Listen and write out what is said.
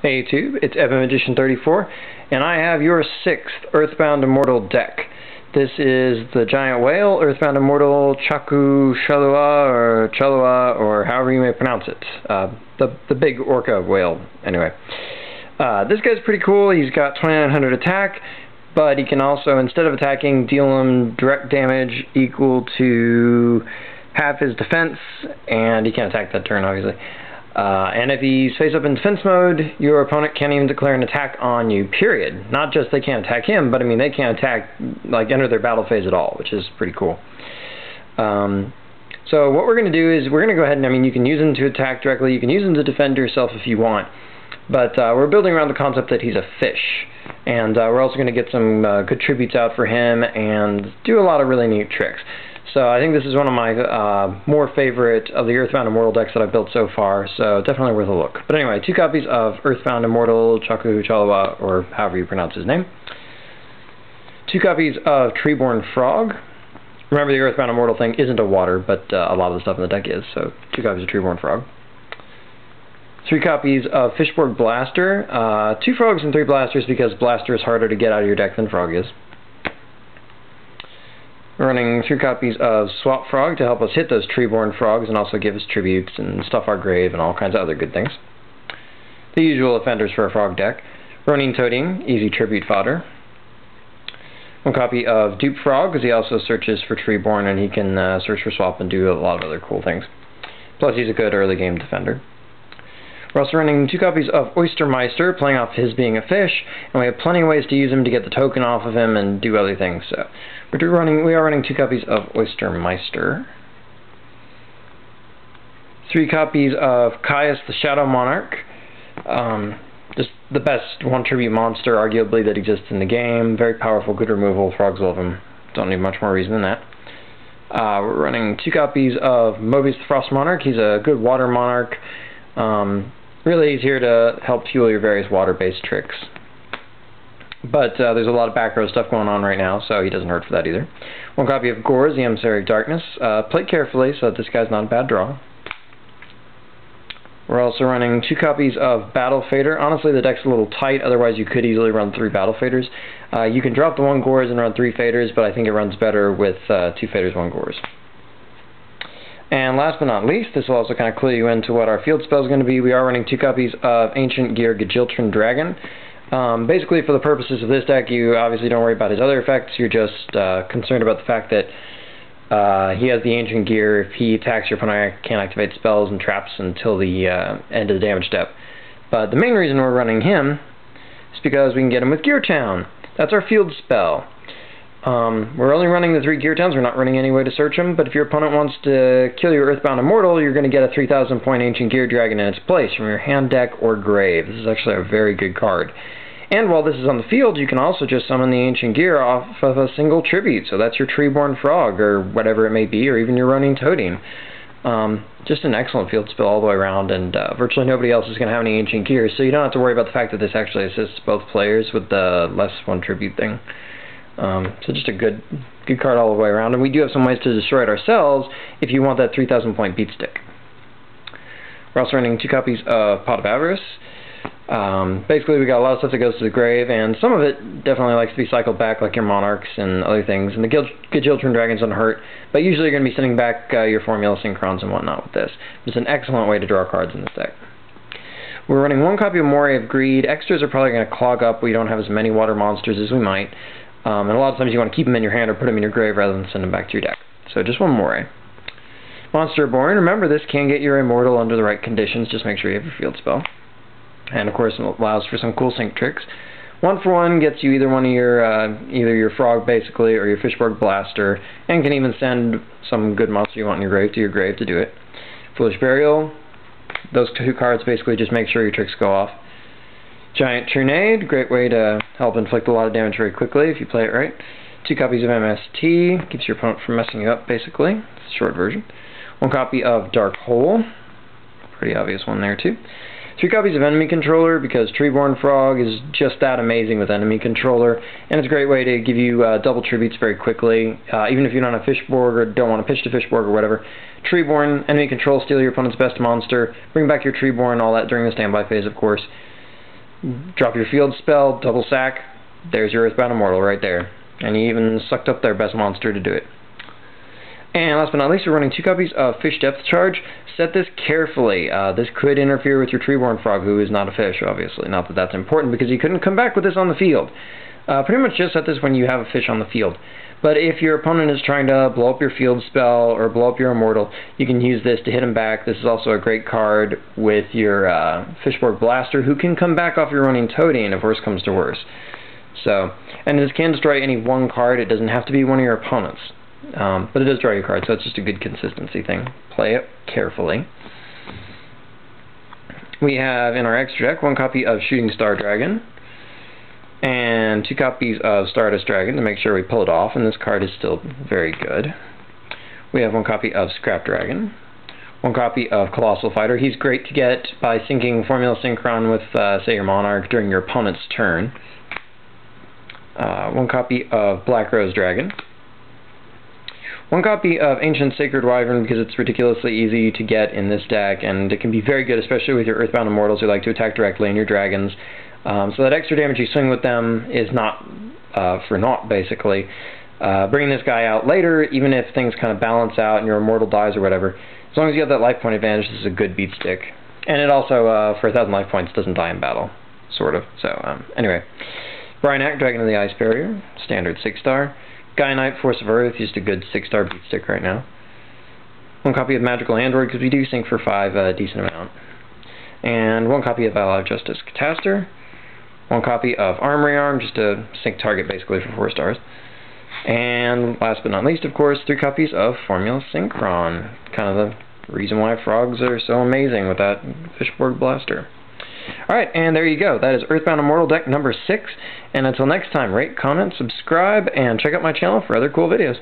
Hey YouTube, it's EvanMagician34, and I have your 6th Earthbound Immortal deck. This is the giant whale, Earthbound Immortal Chacu Challhua, or however you may pronounce it. The big orca whale, anyway. This guy's pretty cool. He's got 2900 attack, but he can also, instead of attacking, deal him direct damage equal to half his defense, and he can't attack that turn, obviously. And if he's face up in defense mode, your opponent can't even declare an attack on you, period. Not just they can't attack him, but I mean they can't attack, like, enter their battle phase at all, which is pretty cool. So what we're going to do is we're going to go ahead and, I mean, you can use him to attack directly, you can use him to defend yourself if you want, but we're building around the concept that he's a fish. And we're also going to get some good tributes out for him and do a lot of really neat tricks. So I think this is one of my more favorite of the Earthbound Immortal decks that I've built so far, so definitely worth a look. But anyway, 2 copies of Earthbound Immortal Chacu Challhua, or however you pronounce his name. 2 copies of Treeborn Frog. Remember, the Earthbound Immortal thing isn't a water, but a lot of the stuff in the deck is, so 2 copies of Treeborn Frog. 3 copies of Fishborg Blaster. 2 frogs and 3 blasters, because blaster is harder to get out of your deck than frog is. We're running 3 copies of Swap Frog to help us hit those Treeborn Frogs and also give us tributes and stuff our grave and all kinds of other good things. The usual offenders for a frog deck. Running Toading, easy tribute fodder. 1 copy of Dupe Frog, because he also searches for Treeborn and he can search for swap and do a lot of other cool things. Plus he's a good early game defender. We're also running 2 copies of Oystermeister, playing off his being a fish, and we have plenty of ways to use him to get the token off of him and do other things. So we are running 2 copies of Oystermeister. 3 copies of Caius the Shadow Monarch. Just the best 1 tribute monster, arguably, that exists in the game. Very powerful, good removal. Frogs love him. Don't need much more reason than that. We're running 2 copies of Mobius the Frost Monarch. He's a good water monarch. Really, he's here to help fuel your various water-based tricks. But there's a lot of back row stuff going on right now, so he doesn't hurt for that either. 1 copy of Gores, the Emissary of Darkness. Play carefully so that this guy's not a bad draw. We're also running 2 copies of Battle Fader. Honestly, the deck's a little tight, otherwise you could easily run 3 Battle Faders. You can drop the 1 Gores and run 3 Faders, but I think it runs better with 2 Faders, 1 Gores. And last but not least, this will also kind of clue you into what our field spell is going to be. We are running 2 copies of Ancient Gear Geartown Dragon. Basically, for the purposes of this deck, you obviously don't worry about his other effects. You're just concerned about the fact that he has the Ancient Gear. If he attacks, your opponent can't activate spells and traps until the end of the damage step. But the main reason we're running him is because we can get him with Geartown. That's our field spell. We're only running the 3 Geartowns, we're not running any way to search them, but if your opponent wants to kill your Earthbound Immortal, you're going to get a 3,000 point Ancient Gear Dragon in its place from your hand, deck, or grave. This is actually a very good card. And while this is on the field, you can also just summon the Ancient Gear off of a single tribute, so that's your Treeborn Frog, or whatever it may be, or even your Running Toading. Just an excellent field spell all the way around, and virtually nobody else is going to have any Ancient Gears, so you don't have to worry about the fact that this actually assists both players with the less 1 tribute thing. So just a good card all the way around, and we do have some ways to destroy it ourselves if you want that 3,000 point beat stick. We're also running 2 copies of Pot of Avarice. Basically, we got a lot of stuff that goes to the grave, and some of it definitely likes to be cycled back, like your Monarchs and other things, and the Geartown Dragons don't hurt, but usually you're going to be sending back your Formula Synchrons and whatnot with this. It's an excellent way to draw cards in this deck. We're running 1 copy of Moray of Greed. Extras are probably going to clog up. We don't have as many water monsters as we might. And a lot of times you want to keep them in your hand or put them in your grave rather than send them back to your deck. So just 1 Moray. Monster Born. Remember, this can get your Immortal under the right conditions. Just make sure you have your field spell. And of course, it allows for some cool sync tricks. 1 for 1 gets you either one of your either your frog basically or your Fishborg Blaster, and can even send some good monster you want in your grave to your grave to do it. Foolish Burial. Those 2 cards basically just make sure your tricks go off. Giant Trunade, great way to help inflict a lot of damage very quickly if you play it right. 2 copies of MST, keeps your opponent from messing you up, basically. It's a short version. 1 copy of Dark Hole, pretty obvious one there too. 3 copies of Enemy Controller, because Treeborn Frog is just that amazing with Enemy Controller, and it's a great way to give you double tributes very quickly, even if you don't have Fishborg or don't want to pitch to Fishborg or whatever. Treeborn, Enemy Control, steal your opponent's best monster, bring back your Treeborn, all that during the standby phase, of course. Drop your field spell, double sack, there's your Earthbound Immortal right there. And you even sucked up their best monster to do it. And last but not least, we're running 2 copies of Fish Depth Charge. Set this carefully. This could interfere with your Treeborn Frog, who is not a fish, obviously. Not that that's important, because he couldn't come back with this on the field. Pretty much just set this when you have a fish on the field. But if your opponent is trying to blow up your field spell or blow up your Immortal, you can use this to hit him back. This is also a great card with your Fishborg Blaster, who can come back off your running Toadine if worse comes to worse. So, and this can destroy any one card. It doesn't have to be one of your opponents. But it does draw your card, so it's just a good consistency thing. Play it carefully. We have in our extra deck 1 copy of Shooting Star Dragon and 2 copies of Stardust Dragon to make sure we pull it off, and this card is still very good. We have 1 copy of Scrap Dragon, 1 copy of Colossal Fighter. He's great to get by syncing Formula Synchron with, say, your Monarch during your opponent's turn. 1 copy of Black Rose Dragon. 1 copy of Ancient Sacred Wyvern, because it's ridiculously easy to get in this deck, and it can be very good, especially with your Earthbound Immortals who like to attack directly and your dragons. So that extra damage you swing with them is not for naught, basically. Bringing this guy out later, even if things kind of balance out and your Immortal dies or whatever, as long as you have that life point advantage, this is a good beat stick. And it also, for 1,000 life points, doesn't die in battle, sort of. So, anyway. Bryanak, Dragon of the Ice Barrier, standard 6-star. Gaia Knight, Force of Earth, just a good 6-star beat stick right now. 1 copy of Magical Android, because we do sync for 5, a decent amount. And 1 copy of Ally of Justice, Cataster. 1 copy of Armory Arm, just a sync target basically for 4 stars. And last but not least, of course, 3 copies of Formula Synchron. Kind of the reason why frogs are so amazing with that Fishborg Blaster. Alright, and there you go. That is Earthbound Immortal deck number 6. And until next time, rate, comment, subscribe, and check out my channel for other cool videos.